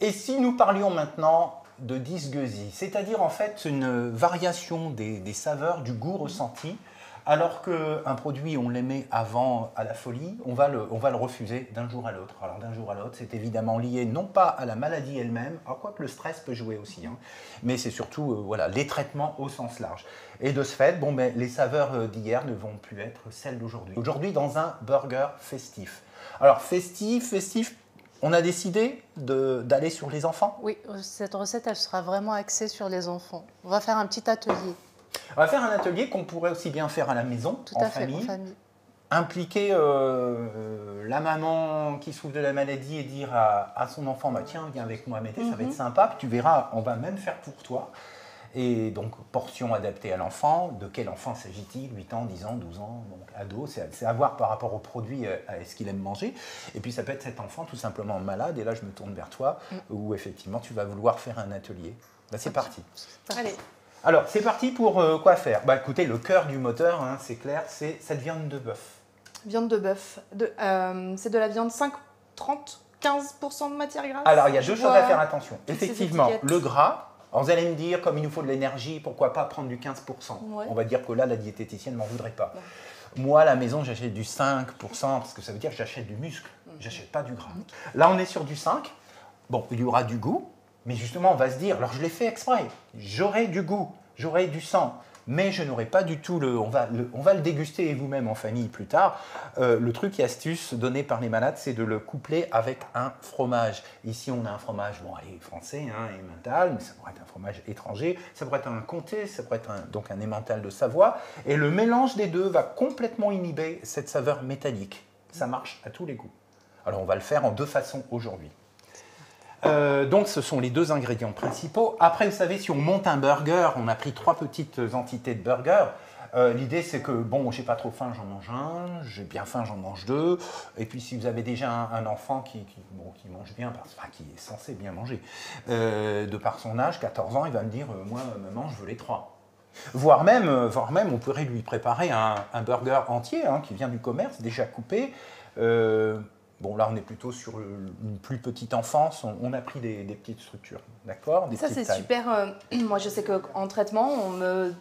Et si nous parlions maintenant de Disguesie, c'est-à-dire en fait une variation des saveurs, du goût ressenti, alors qu'un produit, on l'aimait avant à la folie, on va le refuser d'un jour à l'autre. Alors d'un jour à l'autre, c'est évidemment lié non pas à la maladie elle-même, quoique le stress peut jouer aussi, hein, mais c'est surtout voilà, les traitements au sens large. Et de ce fait, bon, ben, les saveurs d'hier ne vont plus être celles d'aujourd'hui. Aujourd'hui, dans un burger festif. Alors festif, on a décidé d'aller sur les enfants. Oui, cette recette, elle sera vraiment axée sur les enfants. On va faire un petit atelier. On va faire un atelier qu'on pourrait aussi bien faire à la maison, en famille. Impliquer la maman qui souffre de la maladie et dire à son enfant, bah, tiens, viens avec moi à m'aider, ça va être sympa. Puis tu verras, on va même faire pour toi. Et donc, portion adaptée à l'enfant. De quel enfant s'agit-il? 8 ans, 10 ans, 12 ans, donc ado. C'est à voir par rapport au produit, à ce qu'il aime manger. Et puis, ça peut être cet enfant tout simplement malade. Et là, je me tourne vers toi, où effectivement, tu vas vouloir faire un atelier. Là, c'est parti. Allez. Alors, c'est parti pour quoi faire? Bah, écoutez, le cœur du moteur, hein, c'est clair, c'est cette viande de bœuf. Viande de bœuf. C'est de la viande 15% de matière grasse. Alors, il y a deux choses à faire attention. Effectivement, le gras. Alors vous allez me dire, comme il nous faut de l'énergie, pourquoi pas prendre du 15%? Ouais. On va dire que là, la diététicienne ne m'en voudrait pas. Ouais. Moi, à la maison, j'achète du 5%, parce que ça veut dire que j'achète du muscle, j'achète pas du gras. Là, on est sur du 5%. Bon, il y aura du goût, mais justement, on va se dire, alors je l'ai fait exprès, j'aurai du goût, j'aurai du sang, mais je n'aurai pas du tout on va le déguster vous-même en famille plus tard. Le truc et astuce donné par les malades, c'est de le coupler avec un fromage. Ici, on a un fromage, bon, allez, français, hein, emmental, mais ça pourrait être un fromage étranger, ça pourrait être un comté, ça pourrait être donc un emmental de Savoie. Et le mélange des deux va complètement inhiber cette saveur métallique. Ça marche à tous les goûts. Alors, on va le faire en deux façons aujourd'hui. Donc ce sont les deux ingrédients principaux. Après, vous savez, si on monte un burger, on a pris 3 petites entités de burger. L'idée, c'est que, bon, j'ai pas trop faim, j'en mange un, j'ai bien faim, j'en mange 2. Et puis, si vous avez déjà un enfant qui mange bien, qui est censé bien manger, de par son âge, 14 ans, il va me dire, moi, maman, je veux les 3. Voire même, on pourrait lui préparer un burger entier, hein, qui vient du commerce, déjà coupé. Bon, là, on est plutôt sur une plus petite enfance. On a pris des petites structures, d'accord? Ça, c'est super. Moi, je sais qu'en traitement, on me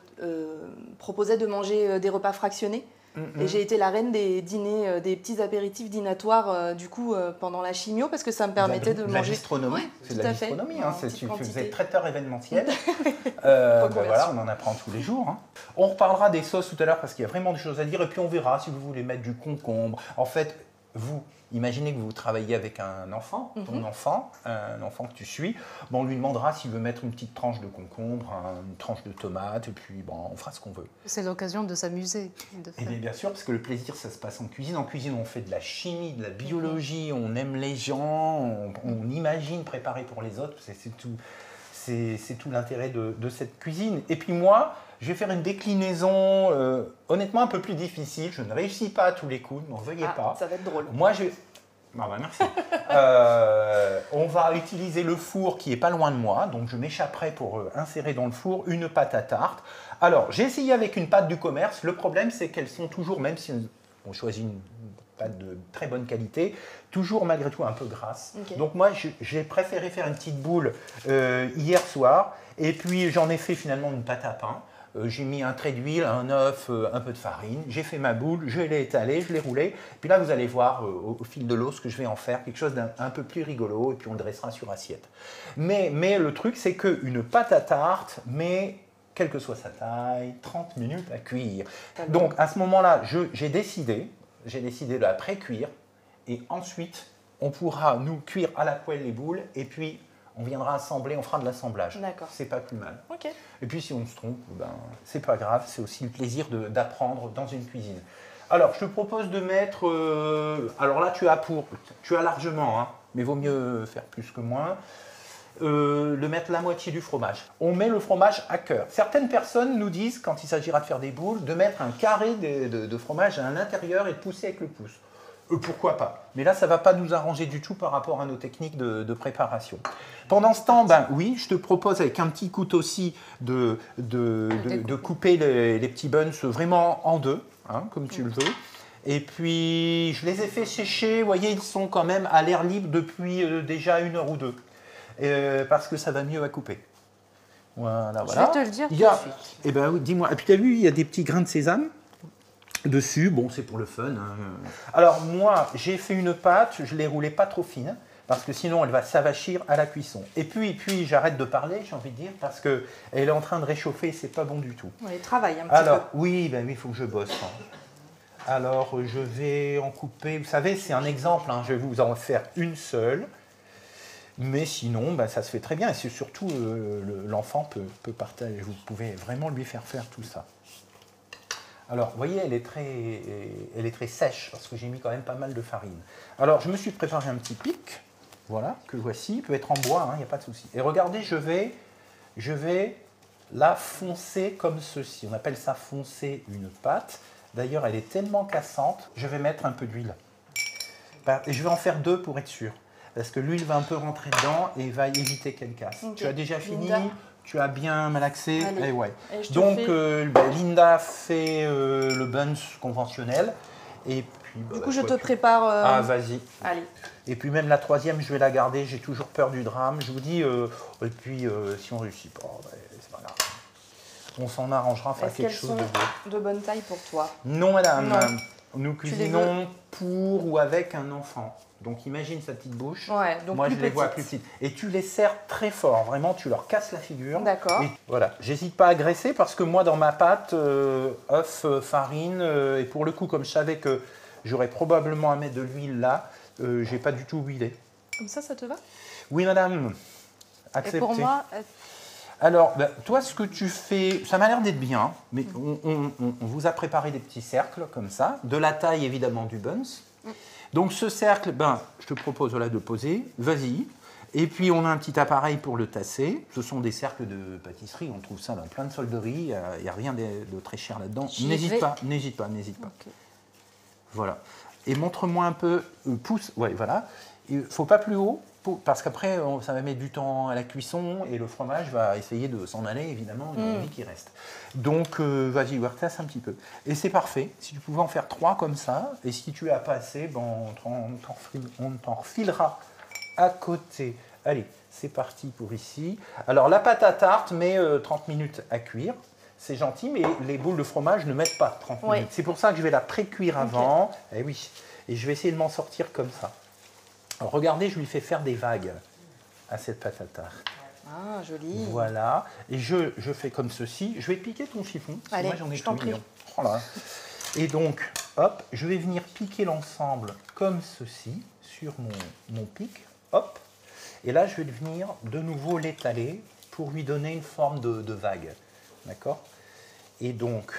proposait de manger des repas fractionnés. Et j'ai été la reine des dîners, des petits apéritifs dînatoires, du coup, pendant la chimio, parce que ça me permettait de manger... La gastronomie, ouais, c'est de la gastronomie. Hein, vous êtes traiteur événementiel. Voilà, on en apprend tous les jours. Hein. On reparlera des sauces tout à l'heure, parce qu'il y a vraiment des choses à dire. Et puis, on verra si vous voulez mettre du concombre. En fait, vous... Imaginez que vous travaillez avec un enfant, ton enfant, un enfant que tu suis. Bon, on lui demandera s'il veut mettre une petite tranche de concombre, une tranche de tomate, et puis bon, on fera ce qu'on veut. C'est l'occasion de s'amuser. Et bien sûr, parce que le plaisir, ça se passe en cuisine. En cuisine, on fait de la chimie, de la biologie, on aime les gens, on imagine préparer pour les autres. C'est tout l'intérêt de cette cuisine. Et puis moi, je vais faire une déclinaison honnêtement un peu plus difficile. Je ne réussis pas à tous les coups, n'en veuillez pas. Ça va être drôle. Moi, merci. On va utiliser le four qui est pas loin de moi. Donc, je m'échapperai pour insérer dans le four une pâte à tarte. Alors, j'ai essayé avec une pâte du commerce. Le problème, c'est qu'elles sont toujours, même si on choisit une pâte de très bonne qualité, toujours malgré tout un peu grasse. Okay. Donc moi, j'ai préféré faire une petite boule hier soir, et puis j'en ai fait finalement une pâte à pain. J'ai mis un trait d'huile, un œuf, un peu de farine, j'ai fait ma boule, je l'ai étalée, je l'ai roulée, puis là vous allez voir au fil de l'eau ce que je vais en faire, quelque chose d'un peu plus rigolo, et puis on le dressera sur assiette. Mais le truc, c'est qu'une pâte à tarte, mais quelle que soit sa taille, 30 minutes à cuire. Donc à ce moment-là, j'ai décidé de la pré-cuire, et ensuite on pourra nous cuire à la poêle les boules, et puis on viendra assembler, on fera de l'assemblage. D'accord. C'est pas plus mal. Okay. Et puis si on se trompe, ben, c'est pas grave, c'est aussi le plaisir d'apprendre dans une cuisine. Alors je te propose de mettre, alors là tu as largement, hein, mais vaut mieux faire plus que moins, de mettre la moitié du fromage. On met le fromage à cœur. Certaines personnes nous disent, quand il s'agira de faire des boules, de mettre un carré de fromage à l'intérieur et de pousser avec le pouce. Pourquoi pas? Mais là, ça ne va pas nous arranger du tout par rapport à nos techniques de préparation. Pendant ce temps, ben oui, je te propose avec un petit couteau-ci de couper les petits buns vraiment en deux, hein, comme tu le veux. Et puis, je les ai fait sécher. Vous voyez, ils sont quand même à l'air libre depuis déjà 1 heure ou 2. Parce que ça va mieux à couper. Voilà, Je vais te le dire tout de suite. Eh ben oui, dis-moi. Et puis, tu as vu, il y a des petits grains de sésame dessus. Bon, c'est pour le fun. Hein. Alors, moi, j'ai fait une pâte. Je ne l'ai roulée pas trop fine. Parce que sinon, elle va s'avachir à la cuisson. Et puis j'arrête de parler, j'ai envie de dire, parce qu'elle est en train de réchauffer et c'est pas bon du tout. Oui, travaille un petit peu. Oui, ben oui, il faut que je bosse. Hein. Alors, je vais en couper. Vous savez, c'est un exemple. Hein, je vais vous en faire une seule. Mais sinon, ben, ça se fait très bien. Et c'est surtout, l'enfant peut partager. Vous pouvez vraiment lui faire tout ça. Alors, vous voyez, elle est très sèche, parce que j'ai mis quand même pas mal de farine. Alors, je me suis préparé un petit pic. Voilà, que voici, il peut être en bois, il n'y a pas de souci. Et regardez, je vais la foncer comme ceci. On appelle ça foncer une pâte. D'ailleurs, elle est tellement cassante, je vais mettre un peu d'huile. Et je vais en faire 2 pour être sûr. Parce que l'huile va un peu rentrer dedans et va éviter qu'elle casse. Okay. Tu as déjà fini, Linda. Tu as bien malaxé. Et ouais. Et donc, Linda fait le buns conventionnel. Et puis, du coup, je te prépare. Ah, vas-y. Allez. Et puis même la 3e, je vais la garder. J'ai toujours peur du drame. Je vous dis, et puis si on ne réussit pas, c'est pas grave. On s'en arrangera, faire quelque chose de beau. De bonne taille pour toi? Non, madame. Non. Nous cuisinons pour ou avec un enfant. Donc imagine sa petite bouche. Ouais, donc moi, plus je les vois plus petites. Et tu les serres très fort. Vraiment, tu leur casses la figure. D'accord. Voilà. J'hésite pas à graisser parce que moi, dans ma pâte, œuf, farine, et pour le coup, comme je savais que j'aurais probablement à mettre de l'huile là, j'ai pas du tout huilé. Comme ça te va? Oui, madame. Accepté. Et pour moi... Alors, ben, toi, ce que tu fais, ça m'a l'air d'être bien, mais on vous a préparé des petits cercles comme ça, de la taille évidemment du buns. Donc ce cercle, ben, je te propose voilà, de poser, vas-y. Et puis on a un petit appareil pour le tasser. Ce sont des cercles de pâtisserie, on trouve ça dans plein de solderies, il n'y a rien de très cher là-dedans. N'hésite pas. Okay. Voilà. Et montre-moi un peu, pousse, ouais, voilà. Il ne faut pas plus haut, parce qu'après, ça va mettre du temps à la cuisson et le fromage va essayer de s'en aller, évidemment, il y a envie qu'il reste. Donc, vas-y, tasse un petit peu. Et c'est parfait. Si tu pouvais en faire 3 comme ça, et si tu as pas assez, ben, on t'en refilera à côté. Allez, c'est parti pour ici. Alors, la pâte à tarte met 30 minutes à cuire. C'est gentil, mais les boules de fromage ne mettent pas 30 minutes. C'est pour ça que je vais la pré-cuire avant. Et oui, et je vais essayer de m'en sortir comme ça. Alors, regardez, je lui fais faire des vagues à cette pâte à tarte. Ah, joli. Voilà. Et je fais comme ceci. Je vais piquer ton chiffon. Allez, moi, j'en ai je t'en prie. Oh là. Et donc, hop, je vais venir piquer l'ensemble comme ceci sur mon pic. Hop. Et là, je vais venir de nouveau l'étaler pour lui donner une forme de vague. D'accord? Et donc,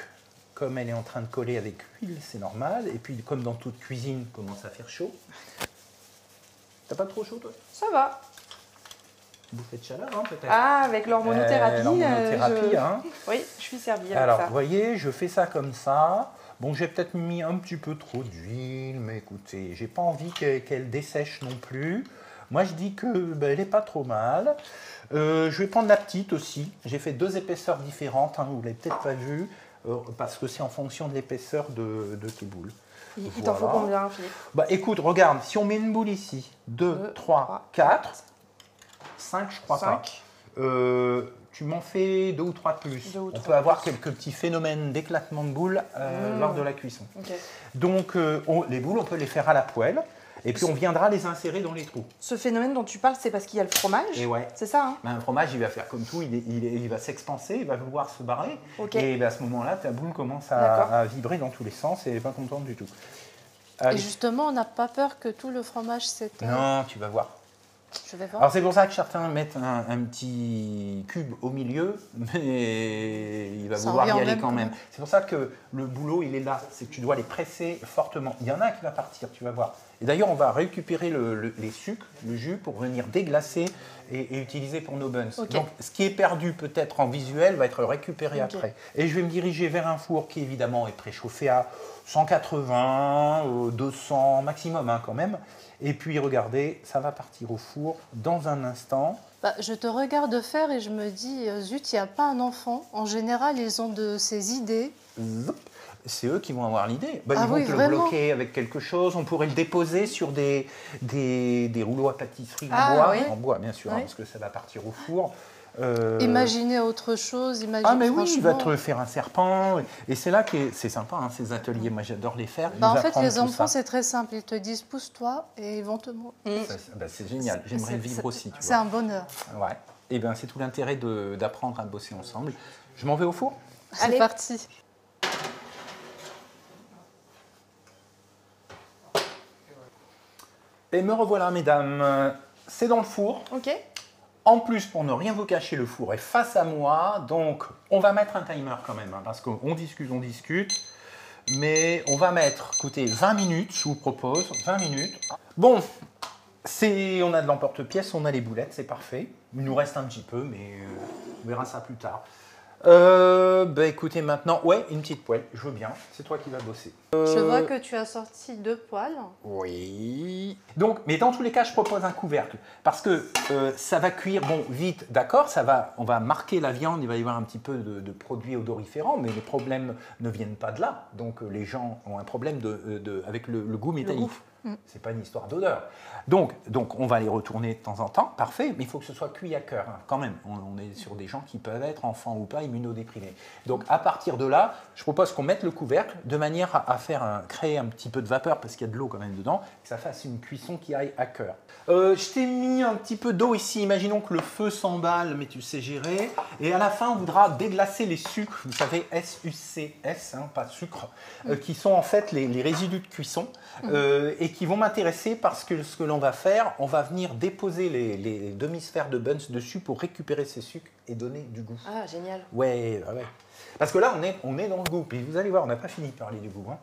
comme elle est en train de coller avec l'huile, c'est normal. Et puis, comme dans toute cuisine, commence à faire chaud. T'as pas trop chaud, toi? Ça va. Bouffée de chaleur, hein, peut-être? Ah, avec l'hormonothérapie. L'hormonothérapie, hein. Oui, je suis servie avec alors, ça. vous voyez, je fais ça comme ça. Bon, j'ai peut-être mis un petit peu trop d'huile, mais écoutez, j'ai pas envie qu'elle dessèche non plus. Moi, je dis que elle n'est pas trop mal. Je vais prendre la petite aussi. J'ai fait 2 épaisseurs différentes, hein, vous ne l'avez peut-être pas vu, parce que c'est en fonction de l'épaisseur de tes boules. Il t'en faut combien, Philippe? Bah, écoute, regarde, si on met une boule ici, 2, 3, 4, 5, je crois 5. Pas. Tu m'en fais 2 ou 3 de plus. On peut avoir quelques petits phénomènes d'éclatement de boules lors de la cuisson. Okay. Donc, les boules, on peut les faire à la poêle. Et puis on viendra les insérer dans les trous. Ce phénomène dont tu parles, c'est parce qu'il y a le fromage? Et ouais. C'est ça, hein? Ben, le fromage, il va faire comme tout, il va s'expanser, il va vouloir se barrer. Okay. Et ben, à ce moment-là, ta boule commence à vibrer dans tous les sens et elle n'est pas contente du tout. Allez. Et justement, on n'a pas peur que tout le fromage s'éteigne? Non, tu vas voir. Je vais voir. Alors c'est pour ça que certains mettent un petit cube au milieu, mais il va vouloir y aller quand même. C'est pour ça que le boulot, il est là. C'est que tu dois les presser fortement. Il y en a un qui va partir, tu vas voir. Et d'ailleurs, on va récupérer les sucres, le jus, pour venir déglacer et utiliser pour nos buns. Okay. Donc, ce qui est perdu peut-être en visuel va être récupéré après. Et je vais me diriger vers un four qui, évidemment, est préchauffé à 180, 200 maximum hein, quand même. Et puis, regardez, ça va partir au four dans un instant. Bah, je te regarde faire et je me dis, zut, il n'y a pas un enfant. En général, ils ont de ces idées. C'est eux qui vont avoir l'idée. Bah, ah ils vont oui, te vraiment le bloquer avec quelque chose. On pourrait le déposer sur des rouleaux à pâtisserie en bois, bien sûr, hein, parce que ça va partir au four. Imaginez autre chose. Ah mais oui, il va te faire un serpent. Et c'est là que c'est sympa, hein, ces ateliers. Moi, j'adore les faire. Bah, en fait, les enfants, c'est très simple. Ils te disent, pousse-toi et ils vont te montrer. Bah, c'est génial. J'aimerais le vivre aussi. C'est un bonheur. Ouais. Et bien, c'est tout l'intérêt d'apprendre à bosser ensemble. Je m'en vais au four. C'est parti. Et me revoilà, mesdames. C'est dans le four. Ok. En plus, pour ne rien vous cacher, le four est face à moi. Donc, on va mettre un timer quand même, hein, parce qu'on discute. Mais on va mettre, écoutez, 20 minutes, je vous propose. 20 minutes. Bon, on a de l'emporte-pièce, on a les boulettes, c'est parfait. Il nous reste un petit peu, mais on verra ça plus tard. Bah écoutez maintenant, ouais, une petite poêle, je veux bien, c'est toi qui vas bosser. Je vois que tu as sorti 2 poêles. Oui. Donc, mais dans tous les cas, je propose un couvercle, parce que ça va cuire, bon, vite, d'accord, on va marquer la viande, il va y avoir un petit peu de produits odoriférants, mais les problèmes ne viennent pas de là. Donc, les gens ont un problème avec le goût métallique. C'est pas une histoire d'odeur. Donc, on va les retourner de temps en temps, parfait, mais il faut que ce soit cuit à cœur, hein, quand même. On est sur des gens qui peuvent être enfants ou pas immunodéprimés. Donc, à partir de là, je propose qu'on mette le couvercle de manière à créer un petit peu de vapeur, parce qu'il y a de l'eau quand même dedans, que ça fasse une cuisson qui aille à cœur. Je t'ai mis un petit peu d'eau ici. Imaginons que le feu s'emballe, mais tu sais gérer. Et à la fin, on voudra déglacer les sucres, vous savez, SUCS, hein, pas sucre, qui sont en fait les résidus de cuisson et qui vont m'intéresser parce que ce que l'on va faire, on va venir déposer les demi-sphères de buns dessus pour récupérer ces sucres et donner du goût. Ah, génial. Ouais. Parce que là, on est dans le goût. Puis vous allez voir, on n'a pas fini de parler du goût. Hein.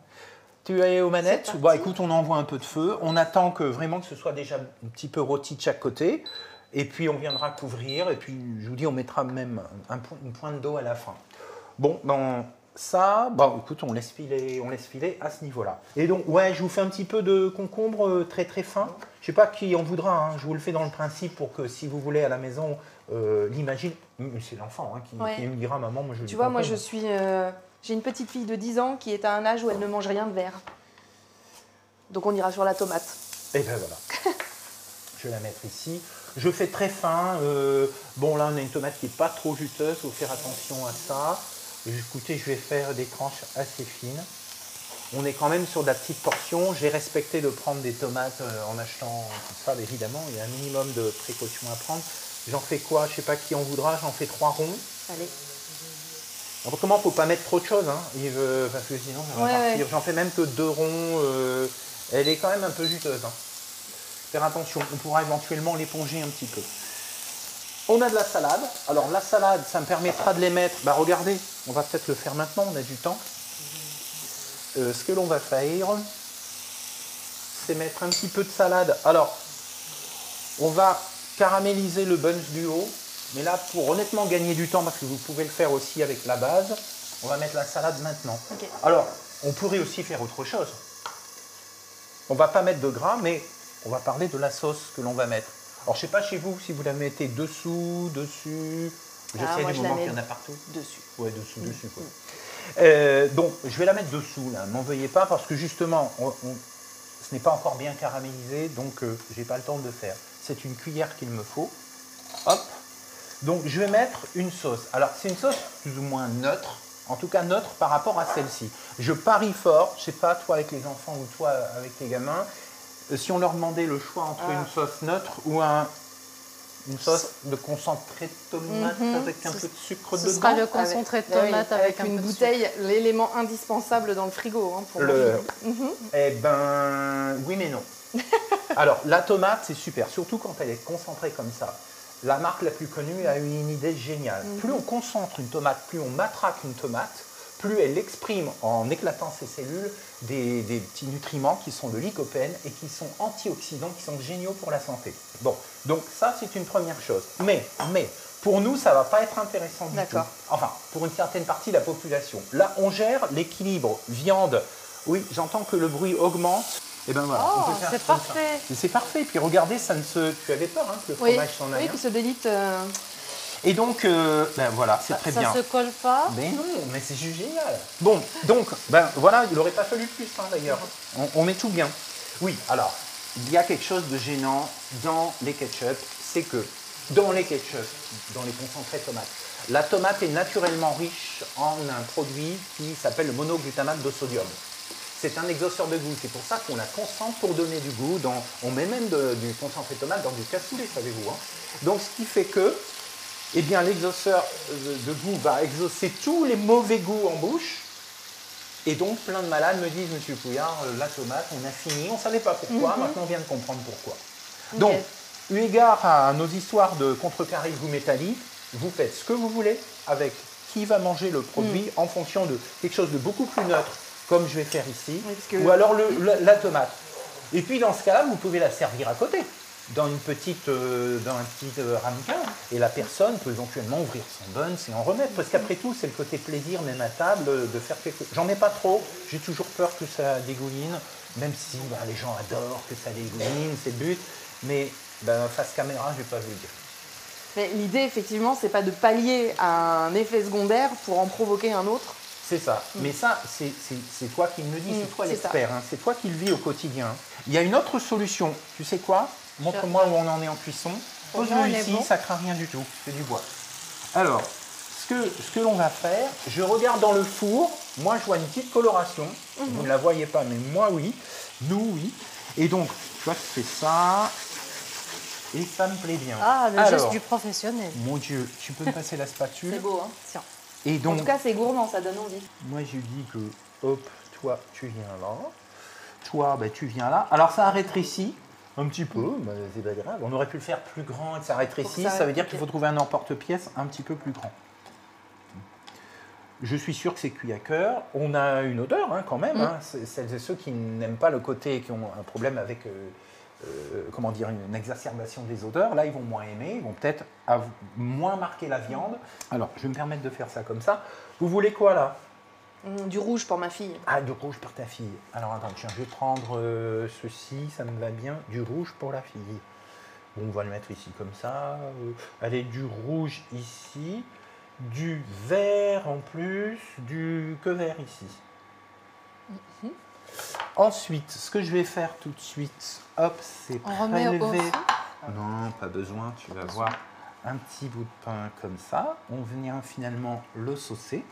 Tu es aux manettes. Bon, écoute, on envoie un peu de feu. On attend que ce soit déjà un petit peu rôti de chaque côté. Et puis, on viendra couvrir. Et puis, je vous dis, on mettra même une pointe d'eau à la fin. Bon, ça, écoute, on laisse filer à ce niveau-là. Et donc, ouais, je vous fais un petit peu de concombre très très fin. Je ne sais pas qui en voudra. Hein. Je vous le fais dans le principe pour que si vous voulez à la maison, l'imagine. C'est l'enfant qui me dira, maman, moi je veux du concombre. Moi je suis... J'ai une petite fille de 10 ans qui est à un âge où elle ne mange rien de vert. Donc on ira sur la tomate. Et ben voilà. Je vais la mettre ici. Je fais très fin. Bon là on a une tomate qui n'est pas trop juteuse. Il faut faire attention à ça. Écoutez, je vais faire des tranches assez fines. On est quand même sur de la petite portion. J'ai respecté de prendre des tomates en achetant tout ça. Évidemment, il y a un minimum de précautions à prendre. J'en fais quoi? Je ne sais pas qui en voudra. J'en fais 3 ronds. Allez. Alors, comment il ne faut pas mettre trop de choses, hein, parce que sinon ça va partir. J'en fais même que 2 ronds. Elle est quand même un peu juteuse. Hein. Faire attention, on pourra éventuellement l'éponger un petit peu. On a de la salade. Alors la salade, ça me permettra de les mettre. Regardez, on va peut-être le faire maintenant, on a du temps. Ce que l'on va faire, c'est mettre un petit peu de salade. Alors, on va caraméliser le buns du haut. Mais là, pour honnêtement gagner du temps, parce que vous pouvez le faire aussi avec la base, on va mettre la salade maintenant. Okay. Alors, on pourrait aussi faire autre chose. On ne va pas mettre de gras, mais on va parler de la sauce que l'on va mettre. Alors, je ne sais pas chez vous si vous la mettez dessous, dessus. Je sais du moment qu'il y en a partout. Dessus. Ouais, dessus quoi. Donc, je vais la mettre dessous, là. N'en veuillez pas, parce que justement, ce n'est pas encore bien caramélisé, donc je n'ai pas le temps de le faire. C'est une cuillère qu'il me faut. Hop. Donc, je vais mettre une sauce. Alors, c'est une sauce plus ou moins neutre, en tout cas neutre par rapport à celle-ci. Je parie fort, je ne sais pas, toi avec les enfants ou toi avec les gamins, si on leur demandait le choix entre une sauce neutre ou une sauce de concentré de tomate avec un peu de sucre dedans. Ce sera le concentré de tomate avec une bouteille, l'élément indispensable dans le frigo. Hein, pour Eh ben, oui mais non. Alors, la tomate, c'est super, surtout quand elle est concentrée comme ça. La marque la plus connue a eu une idée géniale. Plus on concentre une tomate, plus on matraque une tomate, plus elle exprime en éclatant ses cellules des petits nutriments qui sont le lycopène et qui sont antioxydants, qui sont géniaux pour la santé. Bon, donc ça c'est une première chose. Mais pour nous, ça ne va pas être intéressant du tout. Enfin, pour une certaine partie de la population. Là, on gère l'équilibre viande. Oui, j'entends que le bruit augmente. Et ben voilà, oh, c'est parfait. C'est parfait. Puis regardez, ça ne se... Tu avais peur que le fromage s'en aille. Oui, qu'il se délite. Et donc, ben voilà, c'est très bien. Ça ne se colle pas. Mais non, mais c'est juste génial. Bon, donc, ben voilà, il n'aurait pas fallu plus d'ailleurs. On met tout bien. Oui, alors, il y a quelque chose de gênant dans les ketchup, c'est que dans les ketchup, dans les concentrés tomates, la tomate est naturellement riche en un produit qui s'appelle le monoglutamate de sodium. C'est un exhausteur de goût, c'est pour ça qu'on la concentre pour donner du goût. On met même du concentré de tomate dans du cassoulet, savez-vous. Donc ce qui fait que eh bien, l'exhausteur de goût va exaucer tous les mauvais goûts en bouche. Et donc plein de malades me disent, Monsieur Pouillard, la tomate, on a fini, on ne savait pas pourquoi, maintenant on vient de comprendre pourquoi. Donc, eu égard à nos histoires de contrecarré de goût métallique, vous faites ce que vous voulez avec qui va manger le produit en fonction de quelque chose de beaucoup plus neutre, comme je vais faire ici, ou alors la tomate. Et puis dans ce cas-là, vous pouvez la servir à côté, dans un petit ramequin, et la personne peut éventuellement ouvrir son buns et en remettre. Parce qu'après tout, c'est le côté plaisir, même à table, de faire quelque chose. J'en mets pas trop, j'ai toujours peur que ça dégouline, même si les gens adorent que ça dégouline, c'est le but, mais face caméra, je ne vais pas vous le dire. Mais l'idée, effectivement, c'est pas de pallier à un effet secondaire pour en provoquer un autre. C'est ça. Mais ça, c'est toi qui me le dis, c'est toi l'expert, hein. C'est toi qui le vis au quotidien. Il y a une autre solution. Tu sais quoi? Montre-moi où on en est en cuisson. Pose-le ici, ça ne craint rien du tout. C'est du bois. Alors, ce que l'on va faire, je regarde dans le four. Moi, je vois une petite coloration. Vous ne la voyez pas, mais moi, oui. Nous, oui. Et donc, tu vois, je fais ça. Et ça me plaît bien. Ah, le geste du professionnel. Mon Dieu, tu peux me passer la spatule? C'est beau, hein? Tiens. Et donc, en tout cas, c'est gourmand, ça donne envie. Moi, je dis que, hop, toi, tu viens là. Toi, tu viens là. Alors, ça rétrécit un petit peu, c'est pas grave. On aurait pu le faire plus grand et que ça rétrécit. Ça veut dire qu'il faut trouver un emporte-pièce un petit peu plus grand. Je suis sûr que c'est cuit à cœur. On a une odeur quand même. Hein. Celles et ceux qui n'aiment pas le côté, qui ont un problème avec... comment dire, une exacerbation des odeurs, là ils vont moins aimer, ils vont peut-être moins marquer la viande. Alors je vais me permettre de faire ça comme ça. Vous voulez quoi là? Du rouge pour ma fille. Ah, du rouge pour ta fille. Alors attends, tiens, je vais prendre ceci, ça me va bien, du rouge pour la fille. Bon, on va le mettre ici comme ça. Allez, du rouge ici, du vert en plus, que vert ici. Ensuite, ce que je vais faire tout de suite, hop, c'est prélever. Non, pas besoin, tu vas voir un petit bout de pain comme ça. On vient finalement le saucer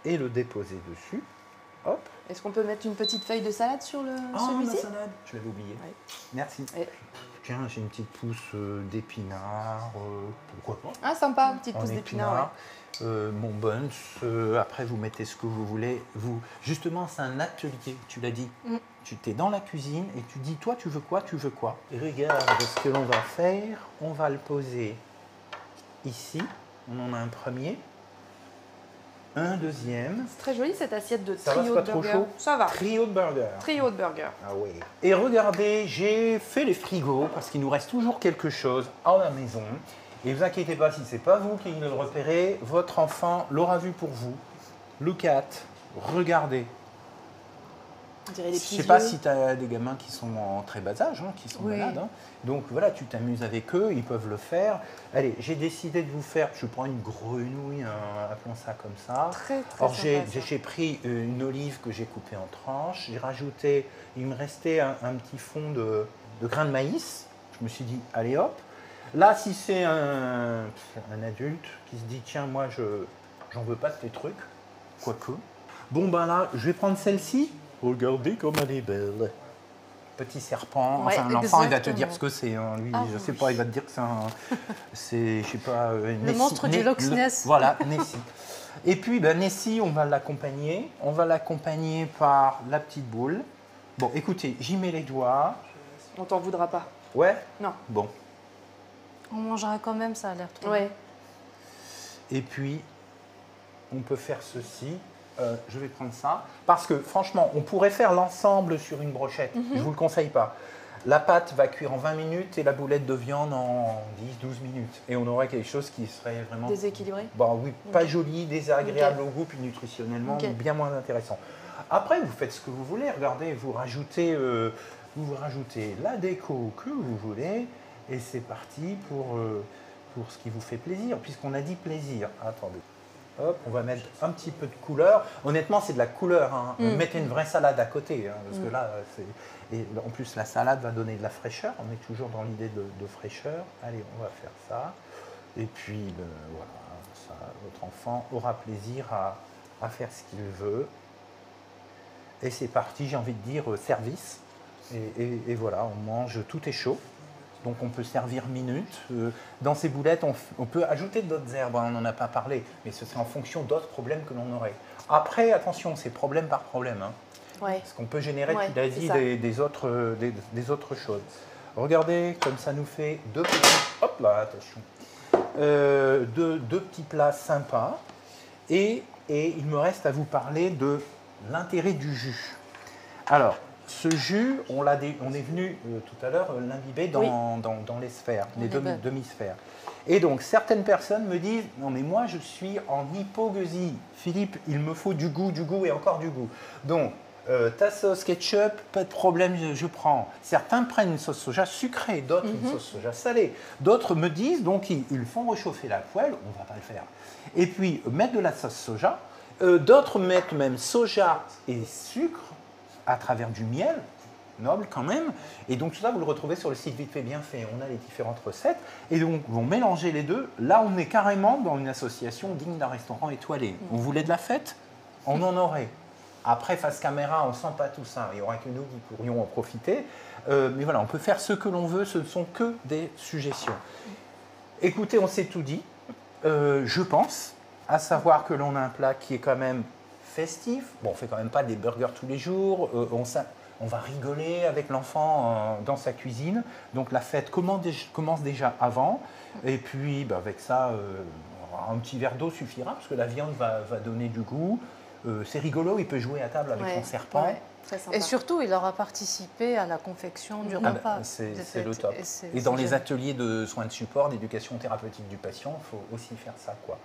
et le déposer dessus. Hop. Est-ce qu'on peut mettre une petite feuille de salade sur celui-ci? La salade, je l'avais oublié. Ouais. Merci. Tiens, j'ai une petite pousse d'épinards, pourquoi pas? Ah, sympa, une petite pousse d'épinards. Mon buns, après vous mettez ce que vous voulez. Justement, c'est un atelier, tu l'as dit. Tu es dans la cuisine et tu dis, toi, tu veux quoi, tu veux quoi? Et regarde ce que l'on va faire. On va le poser ici. On en a un premier. Un deuxième. C'est très joli cette assiette de trio de burger. Trop chaud? Ça va. Trio de burger. Trio de burger. Ah oui. Et regardez, j'ai fait les frigos parce qu'il nous reste toujours quelque chose à la maison. Et ne vous inquiétez pas, si ce n'est pas vous qui le repérez, votre enfant l'aura vu pour vous. Look at, regardez. Je ne sais pas si tu as des gamins qui sont en très bas âge, qui sont malades. Hein. Donc voilà, tu t'amuses avec eux, ils peuvent le faire. Allez, j'ai décidé de vous faire, je prends une grenouille, appelons ça comme ça. Très, très Alors j'ai pris une olive que j'ai coupée en tranches. J'ai rajouté, il me restait un petit fond de grains de maïs. Je me suis dit, allez hop. Là, si c'est un adulte qui se dit, tiens, moi, j'en veux pas de tes trucs, quoique. Bon, ben là, je vais prendre celle-ci. Regardez comme elle est belle. Petit serpent. Ouais, enfin, l'enfant, il va te dire ce que c'est. Hein. Lui, je sais pas, il va te dire que c'est je sais pas... le monstre du Loch Ness. Voilà, Nessie. Et puis, Nessie, on va l'accompagner. On va l'accompagner par la petite boule. Bon, écoutez, j'y mets les doigts. On t'en voudra pas. Ouais? Non. Bon. On mangera quand même, ça a l'air trop. Ouais. Et puis, on peut faire ceci. Je vais prendre ça. Parce que franchement, on pourrait faire l'ensemble sur une brochette. Je ne vous le conseille pas. La pâte va cuire en 20 minutes et la boulette de viande en 10-12 minutes. Et on aurait quelque chose qui serait vraiment... Déséquilibré? Bon, oui, pas joli, désagréable au goût, puis nutritionnellement, bien moins intéressant. Après, vous faites ce que vous voulez. Regardez, vous rajoutez la déco que vous voulez. Et c'est parti pour ce qui vous fait plaisir, puisqu'on a dit plaisir. Attendez. Hop, on va mettre un petit peu de couleur. Honnêtement, c'est de la couleur. Hein. Mettez une vraie salade à côté, hein, parce que là, et en plus, la salade va donner de la fraîcheur. On est toujours dans l'idée de fraîcheur. Allez, on va faire ça. Et puis, voilà, ça, votre enfant aura plaisir à faire ce qu'il veut. Et c'est parti, j'ai envie de dire service. Et voilà, on mange, tout est chaud. Donc on peut servir minute. Dans ces boulettes, on peut ajouter d'autres herbes, on n'en a pas parlé, mais ce serait en fonction d'autres problèmes que l'on aurait. Après, attention, c'est problème par problème. Hein. Ouais. Parce qu'on peut générer, tu l'as dit, des autres choses. Regardez, comme ça nous fait deux petits plats sympas. Et il me reste à vous parler de l'intérêt du jus. Alors, ce jus, on est venu tout à l'heure l'imbiber dans les sphères, les demi-sphères. Et donc, certaines personnes me disent « Non, mais moi, je suis en hypogeusie. Philippe, il me faut du goût et encore du goût. » Donc, ta sauce ketchup, pas de problème, je prends. Certains prennent une sauce soja sucrée, d'autres une sauce soja salée. D'autres me disent, donc, ils font réchauffer la poêle, on ne va pas le faire. Et puis, mettre de la sauce soja. D'autres mettent même soja et sucre à travers du miel, noble quand même. Et donc tout ça, vous le retrouvez sur le site Vite Fait Bien Fait. On a les différentes recettes. Et donc, vont mélanger les deux. Là, on est carrément dans une association digne d'un restaurant étoilé. On voulait de la fête? On en aurait. Après, face caméra, on ne sent pas tout ça. Il n'y aura que nous qui pourrions en profiter. Mais voilà, on peut faire ce que l'on veut. Ce ne sont que des suggestions. Écoutez, on s'est tout dit. Je pense, à savoir que l'on a un plat qui est quand même festif. Bon, on ne fait quand même pas des burgers tous les jours. On va rigoler avec l'enfant dans sa cuisine. Donc la fête commence déjà avant. Et puis avec ça, un petit verre d'eau suffira parce que la viande va donner du goût. C'est rigolo, il peut jouer à table avec son serpent. Ouais, très sympa. Et surtout, il aura participé à la confection du repas. C'est le top. Et dans les ateliers de soins de support, d'éducation thérapeutique du patient, il faut aussi faire ça, quoi.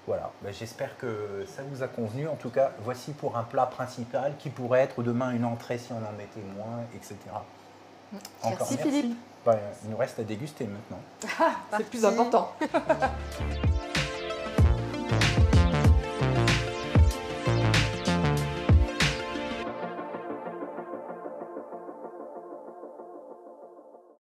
Voilà, j'espère que ça vous a convenu. En tout cas, voici pour un plat principal qui pourrait être demain une entrée si on en mettait moins, etc. Encore merci Philippe. Il nous reste à déguster maintenant. C'est plus important.